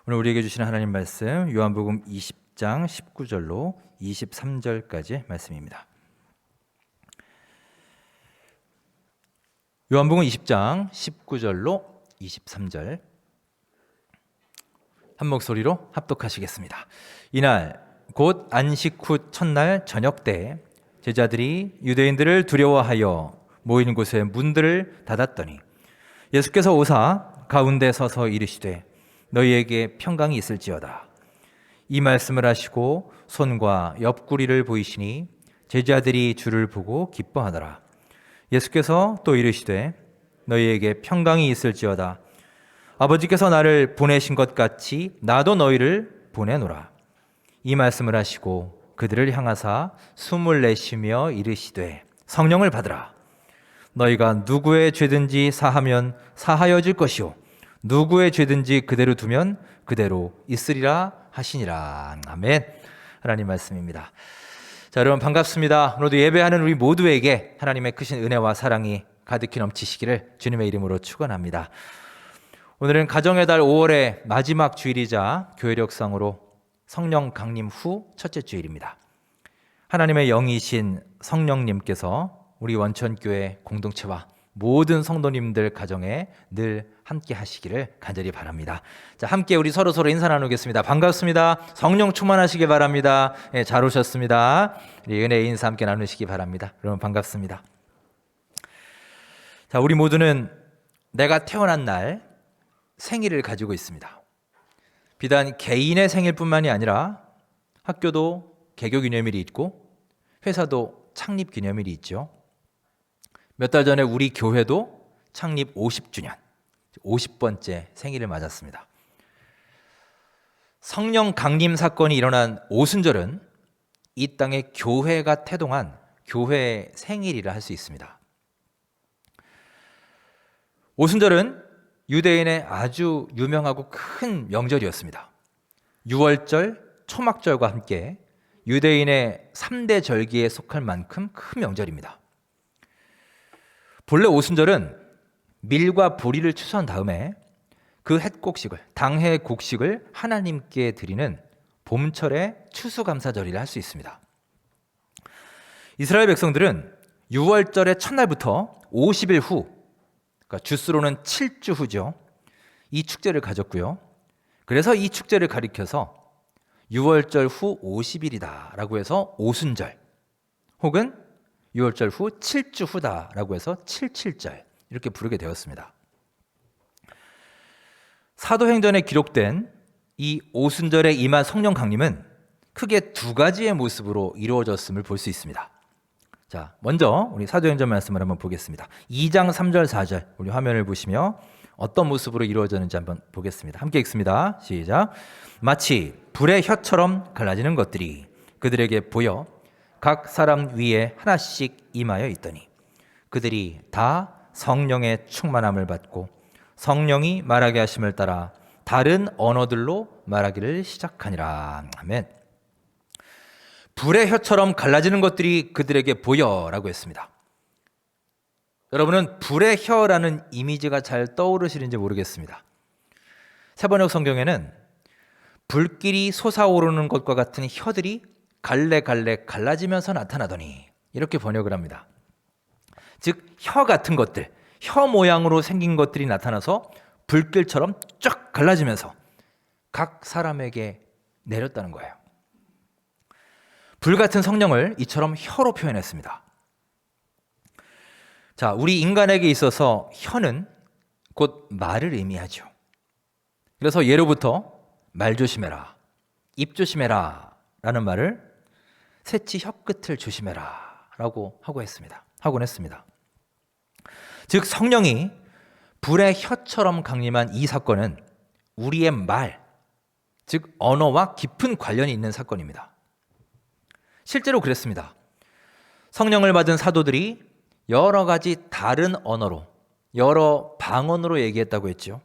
오늘 우리에게 주시는 하나님 말씀 요한복음 20장 19절로 23절까지 말씀입니다. 요한복음 20장 19절로 23절 한 목소리로 합독하시겠습니다. 이날 곧 안식 후 첫날 저녁 때 제자들이 유대인들을 두려워하여 모이는 곳에 문들을 닫았더니 예수께서 오사 가운데 서서 이르시되 너희에게 평강이 있을지어다. 이 말씀을 하시고 손과 옆구리를 보이시니 제자들이 주를 보고 기뻐하더라. 예수께서 또 이르시되 너희에게 평강이 있을지어다. 아버지께서 나를 보내신 것 같이 나도 너희를 보내노라. 이 말씀을 하시고 그들을 향하사 숨을 내쉬며 이르시되 성령을 받으라. 너희가 누구의 죄든지 사하면 사하여질 것이요 누구의 죄든지 그대로 두면 그대로 있으리라 하시니라. 아멘. 하나님 말씀입니다. 자, 여러분 반갑습니다. 오늘도 예배하는 우리 모두에게 하나님의 크신 은혜와 사랑이 가득히 넘치시기를 주님의 이름으로 축원합니다. 오늘은 가정의 달 5월의 마지막 주일이자 교회력상으로 성령 강림 후 첫째 주일입니다. 하나님의 영이신 성령님께서 우리 원천교회 공동체와 모든 성도님들 가정에 늘 함께 하시기를 간절히 바랍니다. 자, 함께 우리 서로 인사 나누겠습니다. 반갑습니다. 성령 충만하시기 바랍니다. 네, 잘 오셨습니다. 우리 은혜의 인사 함께 나누시기 바랍니다. 여러분 반갑습니다. 자, 우리 모두는 내가 태어난 날 생일을 가지고 있습니다. 비단 개인의 생일뿐만이 아니라 학교도 개교 기념일이 있고 회사도 창립 기념일이 있죠. 몇 달 전에 우리 교회도 창립 50주년, 50번째 생일을 맞았습니다. 성령 강림 사건이 일어난 오순절은 이 땅에 교회가 태동한 교회의 생일이라 할 수 있습니다. 오순절은 유대인의 아주 유명하고 큰 명절이었습니다. 유월절, 초막절과 함께 유대인의 3대 절기에 속할 만큼 큰 명절입니다. 본래 오순절은 밀과 보리를 추수한 다음에 그 햇곡식을, 당해 곡식을 하나님께 드리는 봄철의 추수감사절이라 할 수 있습니다. 이스라엘 백성들은 유월절의 첫날부터 50일 후, 그러니까 주수로는 7주 후죠. 이 축제를 가졌고요. 그래서 이 축제를 가리켜서 유월절 후 50일이다 라고 해서 오순절, 혹은 유월절 후 7주 후다라고 해서 77절 이렇게 부르게 되었습니다. 사도행전에 기록된 이 오순절에 임한 성령 강림은 크게 두 가지의 모습으로 이루어졌음을 볼 수 있습니다. 자, 먼저 우리 사도행전 말씀을 한번 보겠습니다. 2장 3절 4절 우리 화면을 보시며 어떤 모습으로 이루어졌는지 한번 보겠습니다. 함께 읽습니다. 시작. 마치 불의 혀처럼 갈라지는 것들이 그들에게 보여 각 사람 위에 하나씩 임하여 있더니 그들이 다 성령의 충만함을 받고 성령이 말하게 하심을 따라 다른 언어들로 말하기를 시작하니라. 아멘. 불의 혀처럼 갈라지는 것들이 그들에게 보여라고 했습니다. 여러분은 불의 혀라는 이미지가 잘 떠오르시는지 모르겠습니다. 세번역 성경에는 불길이 솟아오르는 것과 같은 혀들이 갈래갈래 갈라지면서 나타나더니 이렇게 번역을 합니다. 즉 혀 같은 것들, 혀 모양으로 생긴 것들이 나타나서 불길처럼 쫙 갈라지면서 각 사람에게 내렸다는 거예요. 불 같은 성령을 이처럼 혀로 표현했습니다. 자, 우리 인간에게 있어서 혀는 곧 말을 의미하죠. 그래서 예로부터 말 조심해라, 입 조심해라 라는 말을 새치 혀끝을 조심해라 라고 하곤 했습니다. 즉 성령이 불의 혀처럼 강림한 이 사건은 우리의 말, 즉 언어와 깊은 관련이 있는 사건입니다. 실제로 그랬습니다. 성령을 받은 사도들이 여러 가지 다른 언어로, 여러 방언으로 얘기했다고 했죠.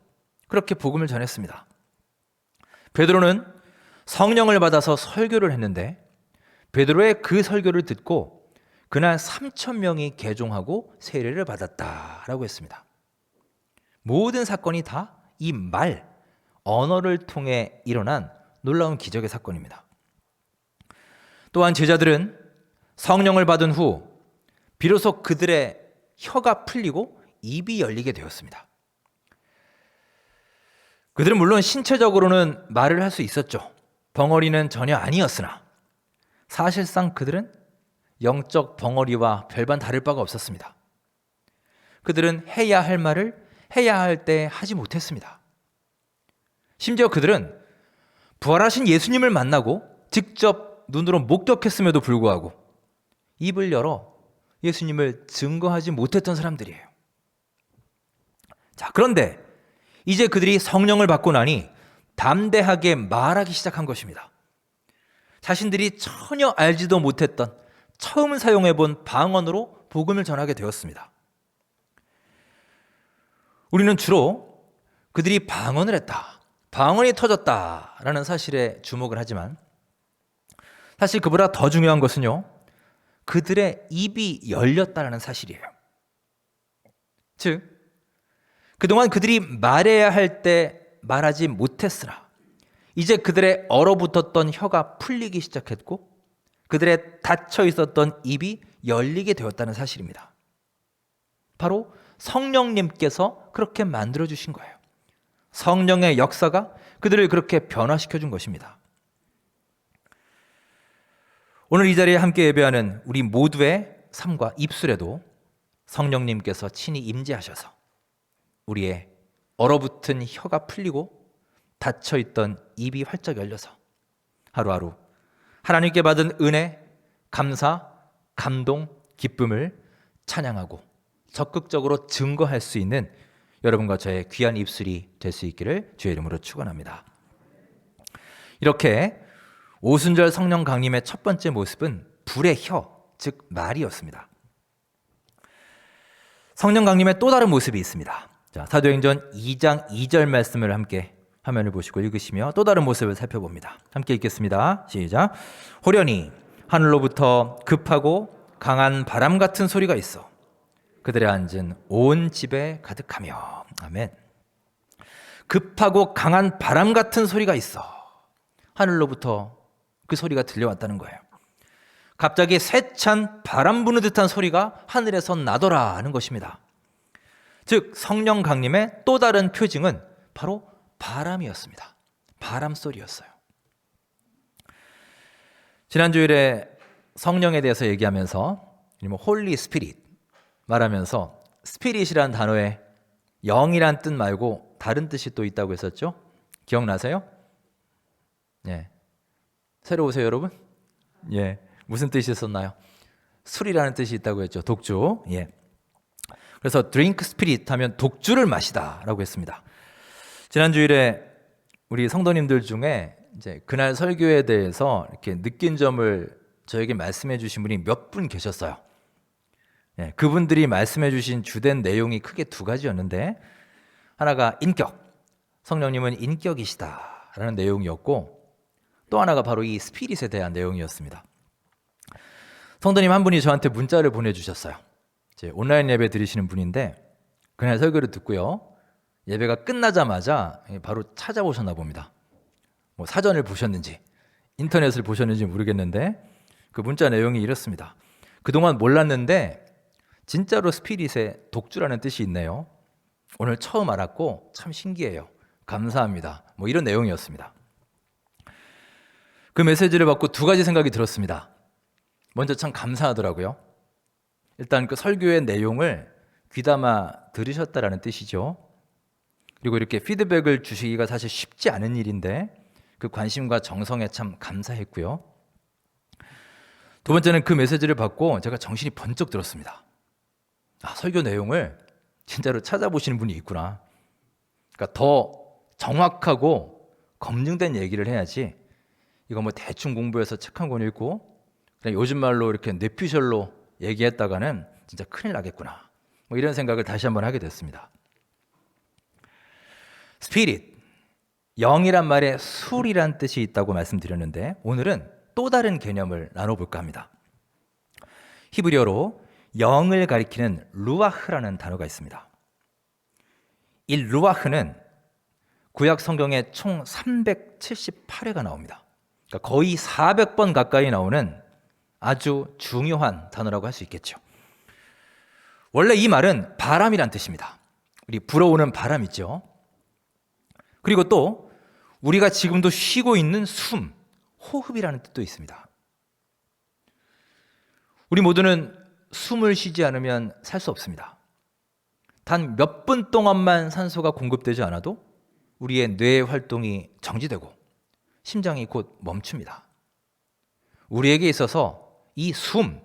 그렇게 복음을 전했습니다. 베드로는 성령을 받아서 설교를 했는데 베드로의 그 설교를 듣고 그날 3,000명이 개종하고 세례를 받았다라고 했습니다. 모든 사건이 다 이 말, 언어를 통해 일어난 놀라운 기적의 사건입니다. 또한 제자들은 성령을 받은 후 비로소 그들의 혀가 풀리고 입이 열리게 되었습니다. 그들은 물론 신체적으로는 말을 할 수 있었죠. 벙어리는 전혀 아니었으나 사실상 그들은 영적 벙어리와 별반 다를 바가 없었습니다. 그들은 해야 할 말을 해야 할 때 하지 못했습니다. 심지어 그들은 부활하신 예수님을 만나고 직접 눈으로 목격했음에도 불구하고 입을 열어 예수님을 증거하지 못했던 사람들이에요. 자, 그런데 이제 그들이 성령을 받고 나니 담대하게 말하기 시작한 것입니다. 자신들이 전혀 알지도 못했던 처음 사용해 본 방언으로 복음을 전하게 되었습니다. 우리는 주로 그들이 방언을 했다, 방언이 터졌다라는 사실에 주목을 하지만 사실 그보다 더 중요한 것은요, 그들의 입이 열렸다라는 사실이에요. 즉, 그동안 그들이 말해야 할 때 말하지 못했으나 이제 그들의 얼어붙었던 혀가 풀리기 시작했고 그들의 닫혀 있었던 입이 열리게 되었다는 사실입니다. 바로 성령님께서 그렇게 만들어 주신 거예요. 성령의 역사가 그들을 그렇게 변화시켜 준 것입니다. 오늘 이 자리에 함께 예배하는 우리 모두의 삶과 입술에도 성령님께서 친히 임재하셔서 우리의 얼어붙은 혀가 풀리고 닫혀있던 입이 활짝 열려서 하루하루 하나님께 받은 은혜, 감사, 감동, 기쁨을 찬양하고 적극적으로 증거할 수 있는 여러분과 저의 귀한 입술이 될 수 있기를 주의 이름으로 축원합니다. 이렇게 오순절 성령 강림의 첫 번째 모습은 불의 혀, 즉 말이었습니다. 성령 강림의 또 다른 모습이 있습니다. 자, 사도행전 2장 2절 말씀을 함께 화면을 보시고 읽으시며 또 다른 모습을 살펴봅니다. 함께 읽겠습니다. 시작. 호련히 하늘로부터 급하고 강한 바람 같은 소리가 있어 그들의 앉은 온 집에 가득하며. 아멘. 급하고 강한 바람 같은 소리가 있어. 하늘로부터 그 소리가 들려왔다는 거예요. 갑자기 세찬 바람 부는 듯한 소리가 하늘에서 나더라 하는 것입니다. 즉 성령 강림의 또 다른 표징은 바로 바람이었습니다. 바람 소리였어요. 지난 주일에 성령에 대해서 얘기하면서 홀리 스피릿 말하면서 스피릿이란 단어에 영이란 뜻 말고 다른 뜻이 또 있다고 했었죠? 기억나세요? 예. 새로 오세요, 여러분? 예. 무슨 뜻이 있었나요? 술이라는 뜻이 있다고 했죠. 독주. 예. 그래서 드링크 스피릿 하면 독주를 마시다라고 했습니다. 지난 주일에 우리 성도님들 중에 이제 그날 설교에 대해서 이렇게 느낀 점을 저에게 말씀해 주신 분이 몇 분 계셨어요. 예, 그분들이 말씀해 주신 주된 내용이 크게 두 가지였는데 하나가 인격, 성령님은 인격이시다라는 내용이었고 또 하나가 바로 이 스피릿에 대한 내용이었습니다. 성도님 한 분이 저한테 문자를 보내주셨어요. 이제 온라인 예배 드리시는 분인데 그날 설교를 듣고요. 예배가 끝나자마자 바로 찾아오셨나 봅니다. 뭐 사전을 보셨는지 인터넷을 보셨는지 모르겠는데 그 문자 내용이 이렇습니다. 그동안 몰랐는데 진짜로 스피릿에 독주라는 뜻이 있네요. 오늘 처음 알았고 참 신기해요. 감사합니다. 뭐 이런 내용이었습니다. 그 메시지를 받고 두 가지 생각이 들었습니다. 먼저 참 감사하더라고요. 일단 그 설교의 내용을 귀담아 들으셨다라는 뜻이죠. 그리고 이렇게 피드백을 주시기가 사실 쉽지 않은 일인데 그 관심과 정성에 참 감사했고요. 두 번째는 그 메시지를 받고 제가 정신이 번쩍 들었습니다. 아, 설교 내용을 진짜로 찾아보시는 분이 있구나. 그러니까 더 정확하고 검증된 얘기를 해야지 이거 뭐 대충 공부해서 책 한 권 읽고 그냥 요즘 말로 이렇게 뇌피셜로 얘기했다가는 진짜 큰일 나겠구나. 뭐 이런 생각을 다시 한번 하게 됐습니다. 스피릿, 영이란 말에 술이란 뜻이 있다고 말씀드렸는데 오늘은 또 다른 개념을 나눠볼까 합니다. 히브리어로 영을 가리키는 루아흐라는 단어가 있습니다. 이 루아흐는 구약 성경에 총 378회가 나옵니다. 그러니까 거의 400번 가까이 나오는 아주 중요한 단어라고 할 수 있겠죠. 원래 이 말은 바람이란 뜻입니다. 우리 불어오는 바람 있죠. 그리고 또 우리가 지금도 쉬고 있는 숨, 호흡이라는 뜻도 있습니다. 우리 모두는 숨을 쉬지 않으면 살 수 없습니다. 단 몇 분 동안만 산소가 공급되지 않아도 우리의 뇌 활동이 정지되고 심장이 곧 멈춥니다. 우리에게 있어서 이 숨,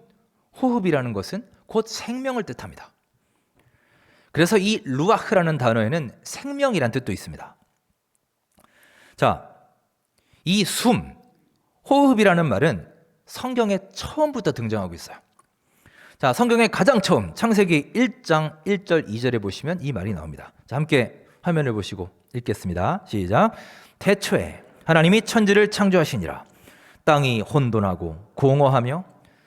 호흡이라는 것은 곧 생명을 뜻합니다. 그래서 이 루아흐라는 단어에는 생명이란 뜻도 있습니다. 자, 이 숨, 호흡이라는 말은 성경에 처음부터 등장하고 있어요. 자, 성경에 가장 처음 창세기 1장 1절 2절에 보시면 이 말이 나옵니다. 자, 함께 화면을 보시고 읽겠습니다. 시작. 태초에 하나님이 천지를 창조하시니라. 땅이 혼돈하고 공허하며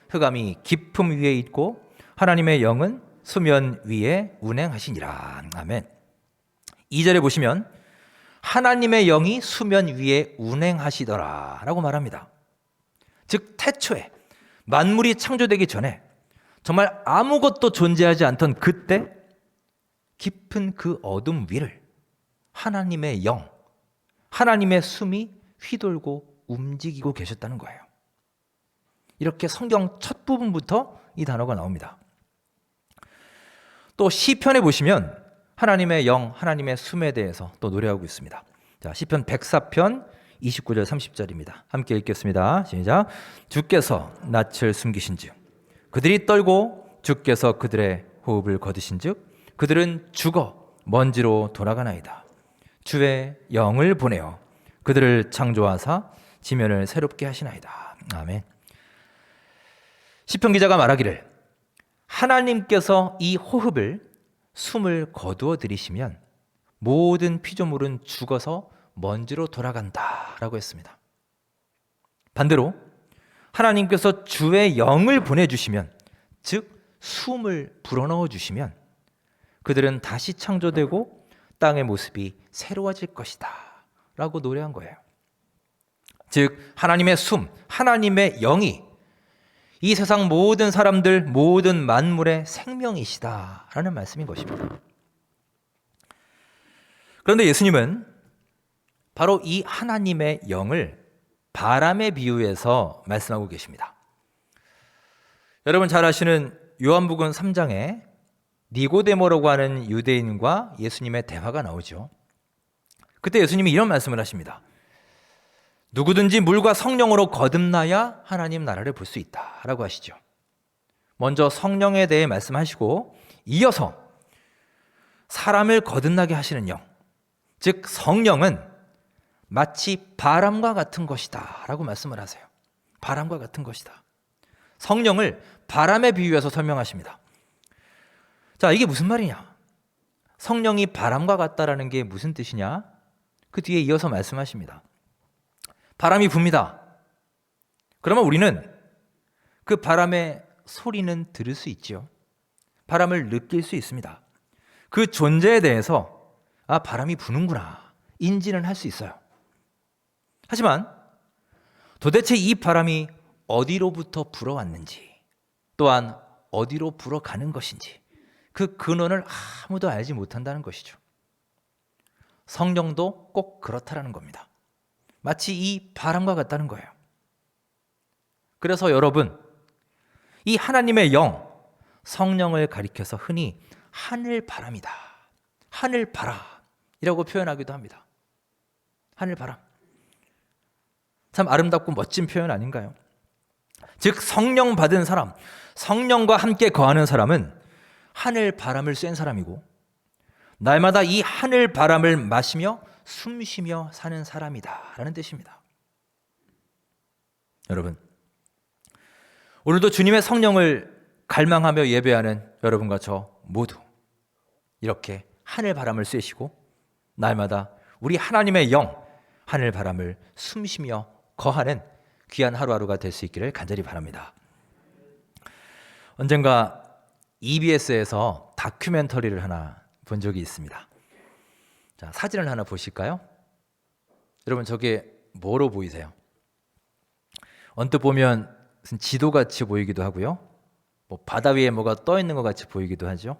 흑암이 깊음 위에 있고 하나님의 영은 수면 위에 운행하시니라. 아멘. 2절에 보시면 하나님의 영이 수면 위에 운행하시더라 라고 말합니다. 즉 태초에 만물이 창조되기 전에 정말 아무것도 존재하지 않던 그때 깊은 그 어둠 위를 하나님의 영, 하나님의 숨이 휘돌고 움직이고 계셨다는 거예요. 이렇게 성경 첫 부분부터 이 단어가 나옵니다. 또 시편에 보시면 하나님의 영, 하나님의 숨에 대해서 또 노래하고 있습니다. 자, 시편 104편 29절 30절입니다. 함께 읽겠습니다. 시작. 주께서 낯을 숨기신즉 그들이 떨고 주께서 그들의 호흡을 거두신즉 그들은 죽어 먼지로 돌아가나이다. 주의 영을 보내어 그들을 창조하사 지면을 새롭게 하시나이다. 아멘. 시편 기자가 말하기를 하나님께서 이 호흡을 숨을 거두어 들이시면 모든 피조물은 죽어서 먼지로 돌아간다라고 했습니다. 반대로 하나님께서 주의 영을 보내주시면, 즉 숨을 불어넣어 주시면 그들은 다시 창조되고 땅의 모습이 새로워질 것이다 라고 노래한 거예요. 즉 하나님의 숨, 하나님의 영이 이 세상 모든 사람들, 모든 만물의 생명이시다라는 말씀인 것입니다. 그런데 예수님은 바로 이 하나님의 영을 바람에 비유해서 말씀하고 계십니다. 여러분 잘 아시는 요한복음 3장에 니고데모라고 하는 유대인과 예수님의 대화가 나오죠. 그때 예수님이 이런 말씀을 하십니다. 누구든지 물과 성령으로 거듭나야 하나님 나라를 볼 수 있다라고 하시죠. 먼저 성령에 대해 말씀하시고 이어서 사람을 거듭나게 하시는 영, 즉 성령은 마치 바람과 같은 것이다 라고 말씀을 하세요. 바람과 같은 것이다. 성령을 바람에 비유해서 설명하십니다. 자, 이게 무슨 말이냐? 성령이 바람과 같다라는 게 무슨 뜻이냐? 그 뒤에 이어서 말씀하십니다. 바람이 붑니다. 그러면 우리는 그 바람의 소리는 들을 수 있지요. 바람을 느낄 수 있습니다. 그 존재에 대해서 아, 바람이 부는구나 인지는 할 수 있어요. 하지만 도대체 이 바람이 어디로부터 불어왔는지, 또한 어디로 불어가는 것인지 그 근원을 아무도 알지 못한다는 것이죠. 성령도 꼭 그렇다라는 겁니다. 마치 이 바람과 같다는 거예요. 그래서 여러분, 이 하나님의 영, 성령을 가리켜서 흔히 하늘바람이다, 하늘바람이라고 표현하기도 합니다. 하늘바람. 참 아름답고 멋진 표현 아닌가요? 즉 성령 받은 사람, 성령과 함께 거하는 사람은 하늘바람을 쐰 사람이고 날마다 이 하늘바람을 마시며 숨쉬며 사는 사람이다 라는 뜻입니다. 여러분, 오늘도 주님의 성령을 갈망하며 예배하는 여러분과 저 모두 이렇게 하늘바람을 쐬시고 날마다 우리 하나님의 영, 하늘바람을 숨쉬며 거하는 귀한 하루하루가 될 수 있기를 간절히 바랍니다. 언젠가 EBS에서 다큐멘터리를 하나 본 적이 있습니다. 자, 사진을 하나 보실까요? 여러분 저게 뭐로 보이세요? 언뜻 보면 무슨 지도같이 보이기도 하고요. 뭐 바다 위에 뭐가 떠 있는 것 같이 보이기도 하죠.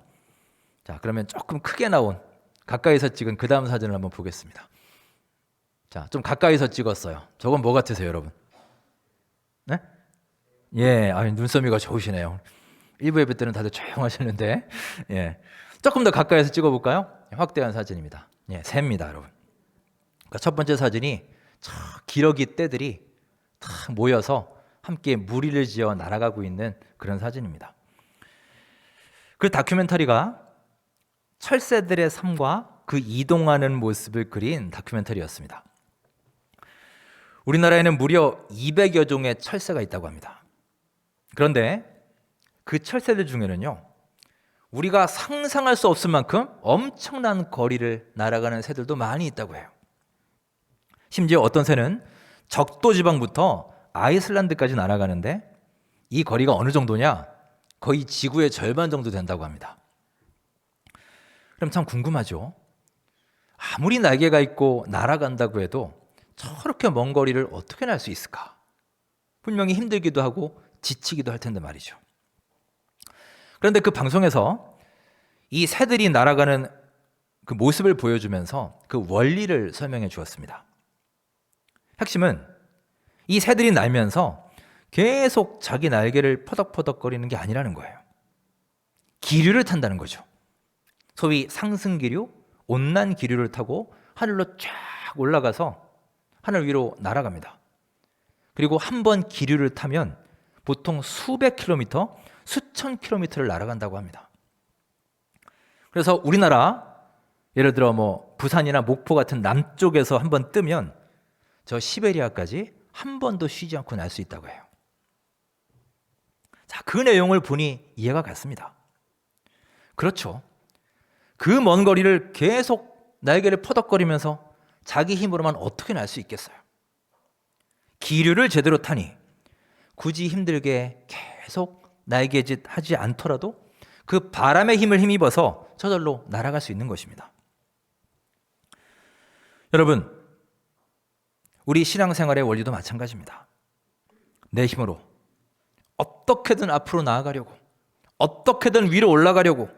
자, 그러면 조금 크게 나온 가까이서 찍은 그 다음 사진을 한번 보겠습니다. 자, 좀 가까이서 찍었어요. 저건 뭐 같으세요, 여러분? 네? 예, 눈썰미가 좋으시네요. 일부 예배 때는 다들 조용하셨는데, 예, 조금 더 가까이서 찍어볼까요? 확대한 사진입니다. 예, 새입니다, 여러분. 그러니까 첫 번째 사진이 기러기 떼들이 탁 모여서 함께 무리를 지어 날아가고 있는 그런 사진입니다. 그 다큐멘터리가 철새들의 삶과 그 이동하는 모습을 그린 다큐멘터리였습니다. 우리나라에는 무려 200여 종의 철새가 있다고 합니다. 그런데 그 철새들 중에는요, 우리가 상상할 수 없을 만큼 엄청난 거리를 날아가는 새들도 많이 있다고 해요. 심지어 어떤 새는 적도 지방부터 아이슬란드까지 날아가는데 이 거리가 어느 정도냐? 거의 지구의 절반 정도 된다고 합니다. 그럼 참 궁금하죠? 아무리 날개가 있고 날아간다고 해도 저렇게 먼 거리를 어떻게 날 수 있을까? 분명히 힘들기도 하고 지치기도 할 텐데 말이죠. 그런데 그 방송에서 이 새들이 날아가는 그 모습을 보여주면서 그 원리를 설명해 주었습니다. 핵심은 이 새들이 날면서 계속 자기 날개를 퍼덕퍼덕거리는 게 아니라는 거예요. 기류를 탄다는 거죠. 소위 상승기류, 온난기류를 타고 하늘로 쫙 올라가서 하늘 위로 날아갑니다. 그리고 한 번 기류를 타면 보통 수백 킬로미터, 수천 킬로미터를 날아간다고 합니다. 그래서 우리나라 예를 들어 뭐 부산이나 목포 같은 남쪽에서 한 번 뜨면 저 시베리아까지 한 번도 쉬지 않고 날 수 있다고 해요. 자, 그 내용을 보니 이해가 갔습니다. 그렇죠. 그 먼 거리를 계속 날개를 퍼덕거리면서 자기 힘으로만 어떻게 날 수 있겠어요? 기류를 제대로 타니 굳이 힘들게 계속 날개짓 하지 않더라도 그 바람의 힘을 힘입어서 저절로 날아갈 수 있는 것입니다. 여러분, 우리 신앙생활의 원리도 마찬가지입니다. 내 힘으로 어떻게든 앞으로 나아가려고, 어떻게든 위로 올라가려고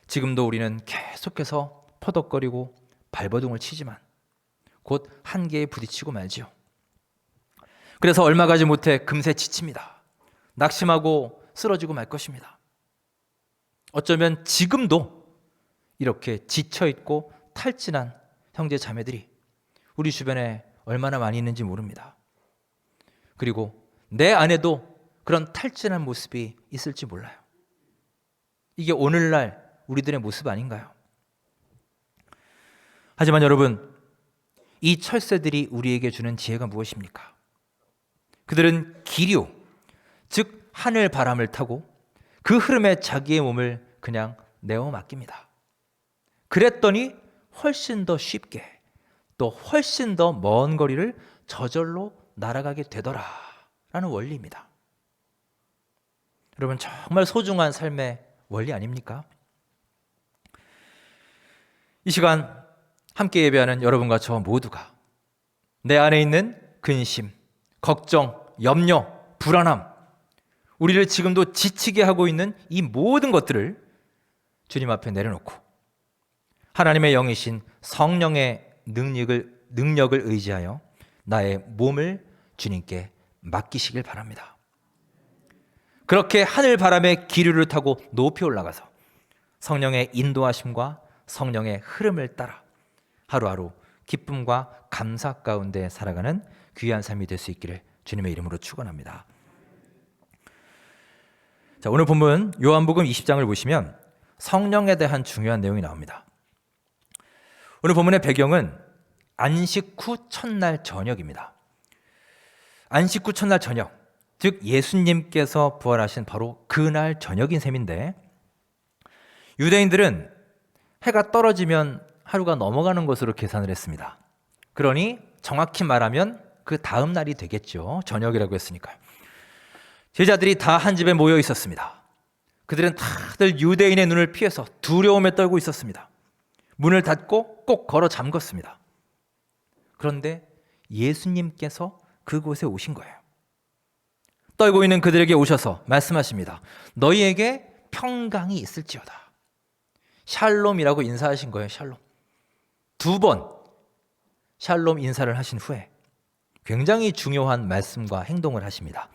지금도 우리는 계속해서 퍼덕거리고 발버둥을 치지만 곧 한계에 부딪히고 말지요. 그래서 얼마 가지 못해 금세 지칩니다. 낙심하고 쓰러지고 말 것입니다. 어쩌면 지금도 이렇게 지쳐있고 탈진한 형제 자매들이 우리 주변에 얼마나 많이 있는지 모릅니다. 그리고 내 안에도 그런 탈진한 모습이 있을지 몰라요. 이게 오늘날 우리들의 모습 아닌가요? 하지만 여러분, 이 철새들이 우리에게 주는 지혜가 무엇입니까? 그들은 기류, 즉 하늘 바람을 타고 그 흐름에 자기의 몸을 그냥 내어 맡깁니다. 그랬더니 훨씬 더 쉽게 또 훨씬 더 먼 거리를 저절로 날아가게 되더라라는 원리입니다. 여러분, 정말 소중한 삶의 원리 아닙니까? 이 시간 함께 예배하는 여러분과 저 모두가 내 안에 있는 근심, 걱정, 염려, 불안함, 우리를 지금도 지치게 하고 있는 이 모든 것들을 주님 앞에 내려놓고 하나님의 영이신 성령의 능력을 의지하여 나의 몸을 주님께 맡기시길 바랍니다. 그렇게 하늘 바람의 기류를 타고 높이 올라가서 성령의 인도하심과 성령의 흐름을 따라 하루하루 기쁨과 감사 가운데 살아가는 귀한 삶이 될 수 있기를 주님의 이름으로 축원합니다. 자, 오늘 본문 요한복음 20장을 보시면 성령에 대한 중요한 내용이 나옵니다. 오늘 본문의 배경은 안식 후 첫날 저녁입니다. 안식 후 첫날 저녁, 즉 예수님께서 부활하신 바로 그날 저녁인 셈인데 유대인들은 해가 떨어지면 하루가 넘어가는 것으로 계산을 했습니다. 그러니 정확히 말하면 그 다음 날이 되겠죠. 저녁이라고 했으니까요. 제자들이 다 한 집에 모여 있었습니다. 그들은 다들 유대인의 눈을 피해서 두려움에 떨고 있었습니다. 문을 닫고 꼭 걸어 잠궜습니다. 그런데 예수님께서 그곳에 오신 거예요. 떨고 있는 그들에게 오셔서 말씀하십니다. 너희에게 평강이 있을지어다. 샬롬이라고 인사하신 거예요. 샬롬. 2번 샬롬 인사를 하신 후에 굉장히 중요한 말씀과 행동을 하십니다.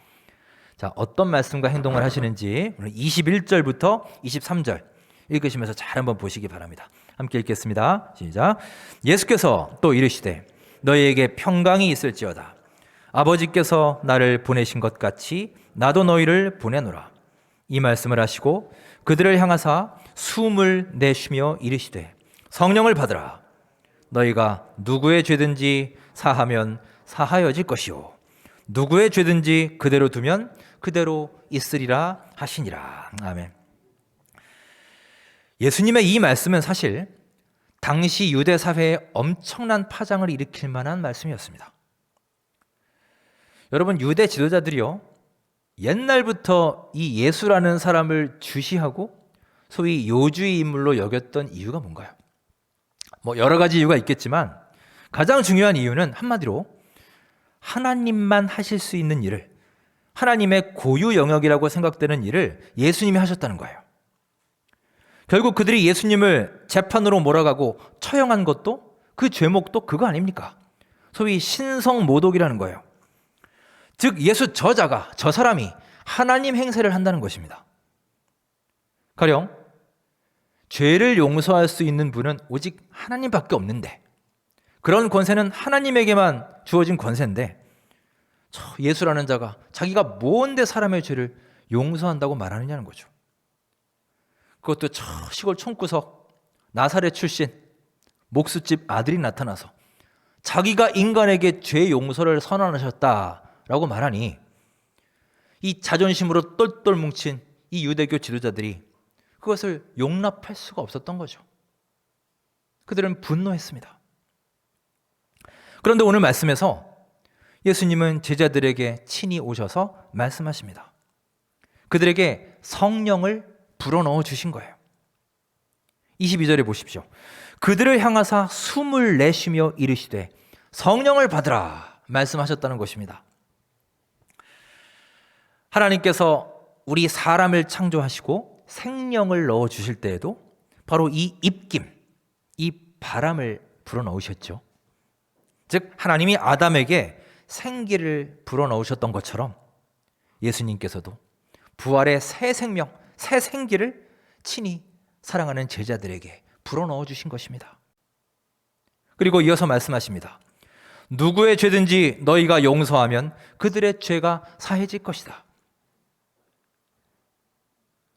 자, 어떤 말씀과 행동을 하시는지 오늘 21절부터 23절 읽으시면서 잘 한번 보시기 바랍니다. 함께 읽겠습니다. 시작. 예수께서 또 이르시되 너희에게 평강이 있을지어다. 아버지께서 나를 보내신 것 같이 나도 너희를 보내노라. 이 말씀을 하시고 그들을 향하사 숨을 내쉬며 이르시되 성령을 받으라. 너희가 누구의 죄든지 사하면 사하여질 것이요 누구의 죄든지 그대로 두면 그대로 있으리라 하시니라. 아멘. 예수님의 이 말씀은 사실 당시 유대 사회에 엄청난 파장을 일으킬 만한 말씀이었습니다. 여러분, 유대 지도자들이요, 옛날부터 이 예수라는 사람을 주시하고 소위 요주의 인물로 여겼던 이유가 뭔가요? 여러 가지 이유가 있겠지만 가장 중요한 이유는 한마디로 하나님만 하실 수 있는 일을, 하나님의 고유 영역이라고 생각되는 일을 예수님이 하셨다는 거예요. 결국 그들이 예수님을 재판으로 몰아가고 처형한 것도 그 죄목도 그거 아닙니까? 소위 신성모독이라는 거예요. 즉 예수 저자가, 저 사람이 하나님 행세를 한다는 것입니다. 가령 죄를 용서할 수 있는 분은 오직 하나님밖에 없는데 그런 권세는 하나님에게만 주어진 권세인데 예수라는 자가 자기가 뭔데 사람의 죄를 용서한다고 말하느냐는 거죠. 그것도 시골 촌구석 나사렛 출신 목수집 아들이 나타나서 자기가 인간에게 죄 용서를 선언하셨다라고 말하니 이 자존심으로 똘똘 뭉친 이 유대교 지도자들이 그것을 용납할 수가 없었던 거죠. 그들은 분노했습니다. 그런데 오늘 말씀에서 예수님은 제자들에게 친히 오셔서 말씀하십니다. 그들에게 성령을 불어넣어 주신 거예요. 22절에 보십시오. 그들을 향하사 숨을 내쉬며 이르시되 성령을 받으라 말씀하셨다는 것입니다. 하나님께서 우리 사람을 창조하시고 생명을 넣어 주실 때에도 바로 이 입김, 이 바람을 불어넣으셨죠. 즉 하나님이 아담에게 생기를 불어넣으셨던 것처럼 예수님께서도 부활의 새 생명, 새 생기를 친히 사랑하는 제자들에게 불어넣어 주신 것입니다. 그리고 이어서 말씀하십니다. 누구의 죄든지 너희가 용서하면 그들의 죄가 사해질 것이다.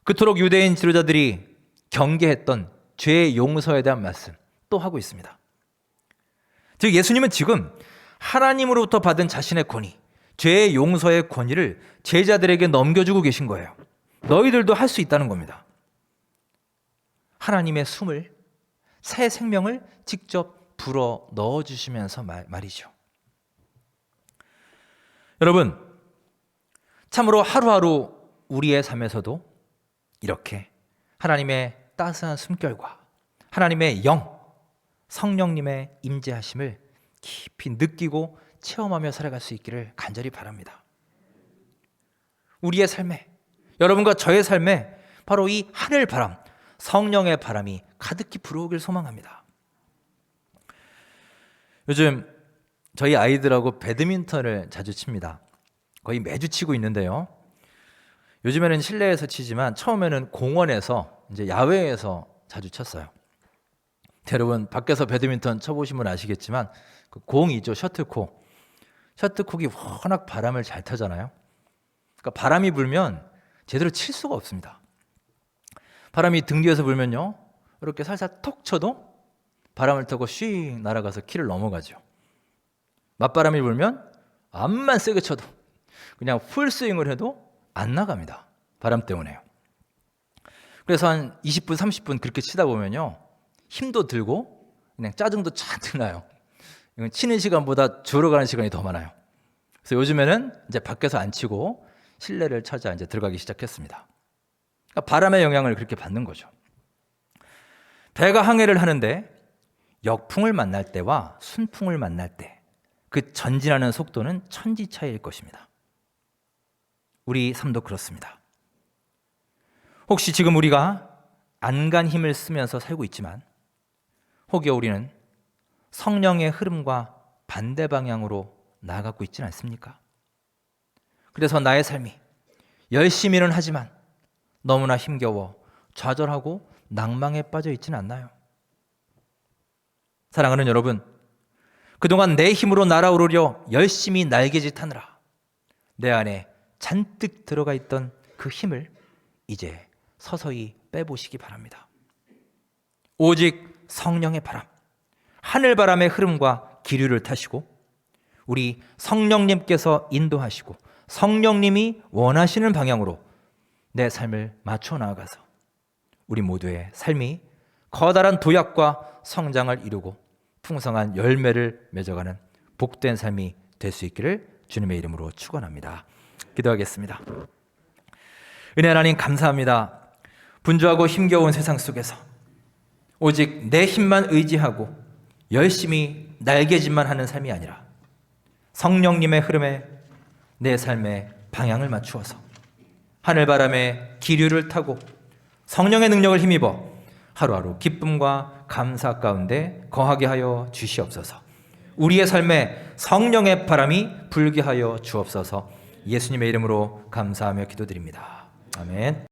그토록 유대인 지도자들이 경계했던 죄의 용서에 대한 말씀 또 하고 있습니다. 즉 예수님은 지금 하나님으로부터 받은 자신의 권위, 죄의 용서의 권위를 제자들에게 넘겨주고 계신 거예요. 너희들도 할 수 있다는 겁니다. 하나님의 숨을, 새 생명을 직접 불어 넣어주시면서 말이죠. 여러분, 참으로 하루하루 우리의 삶에서도 이렇게 하나님의 따스한 숨결과 하나님의 영, 성령님의 임재하심을 깊이 느끼고 체험하며 살아갈 수 있기를 간절히 바랍니다. 우리의 삶에, 여러분과 저의 삶에 바로 이 하늘 바람, 성령의 바람이 가득히 불어오길 소망합니다. 요즘 저희 아이들하고 배드민턴을 자주 칩니다. 거의 매주 치고 있는데요. 요즘에는 실내에서 치지만 처음에는 공원에서, 이제 야외에서 자주 쳤어요. 여러분 밖에서 배드민턴 쳐보시면 아시겠지만 그 공이 있죠. 셔틀콕이 워낙 바람을 잘 타잖아요. 그러니까 바람이 불면 제대로 칠 수가 없습니다. 바람이 등 뒤에서 불면요, 이렇게 살살 톡 쳐도 바람을 타고 쉬 날아가서 키를 넘어가죠. 맞바람이 불면 암만 세게 쳐도 그냥 풀스윙을 해도 안 나갑니다. 바람 때문에요. 그래서 한 20분, 30분 그렇게 치다 보면요, 힘도 들고 그냥 짜증도 잔뜩 나요. 이건 치는 시간보다 주러 가는 시간이 더 많아요. 그래서 요즘에는 이제 밖에서 안 치고 실내를 찾아 이제 들어가기 시작했습니다. 그러니까 바람의 영향을 그렇게 받는 거죠. 배가 항해를 하는데 역풍을 만날 때와 순풍을 만날 때 그 전진하는 속도는 천지차이일 것입니다. 우리 삶도 그렇습니다. 혹시 지금 우리가 안간 힘을 쓰면서 살고 있지만 혹여 우리는 성령의 흐름과 반대 방향으로 나아가고 있지는 않습니까? 그래서 나의 삶이 열심히는 하지만 너무나 힘겨워 좌절하고 낭망에 빠져 있지는 않나요? 사랑하는 여러분, 그동안 내 힘으로 날아오르려 열심히 날개짓하느라 내 안에 잔뜩 들어가 있던 그 힘을 이제 서서히 빼보시기 바랍니다. 오직 성령의 바람, 하늘바람의 흐름과 기류를 타시고 우리 성령님께서 인도하시고 성령님이 원하시는 방향으로 내 삶을 맞춰 나아가서 우리 모두의 삶이 커다란 도약과 성장을 이루고 풍성한 열매를 맺어가는 복된 삶이 될 수 있기를 주님의 이름으로 축원합니다. 기도하겠습니다. 은혜 하나님 감사합니다. 분주하고 힘겨운 세상 속에서 오직 내 힘만 의지하고 열심히 날개짓만 하는 삶이 아니라 성령님의 흐름에 내 삶의 방향을 맞추어서 하늘바람의 기류를 타고 성령의 능력을 힘입어 하루하루 기쁨과 감사 가운데 거하게 하여 주시옵소서. 우리의 삶에 성령의 바람이 불게 하여 주옵소서. 예수님의 이름으로 감사하며 기도드립니다. 아멘.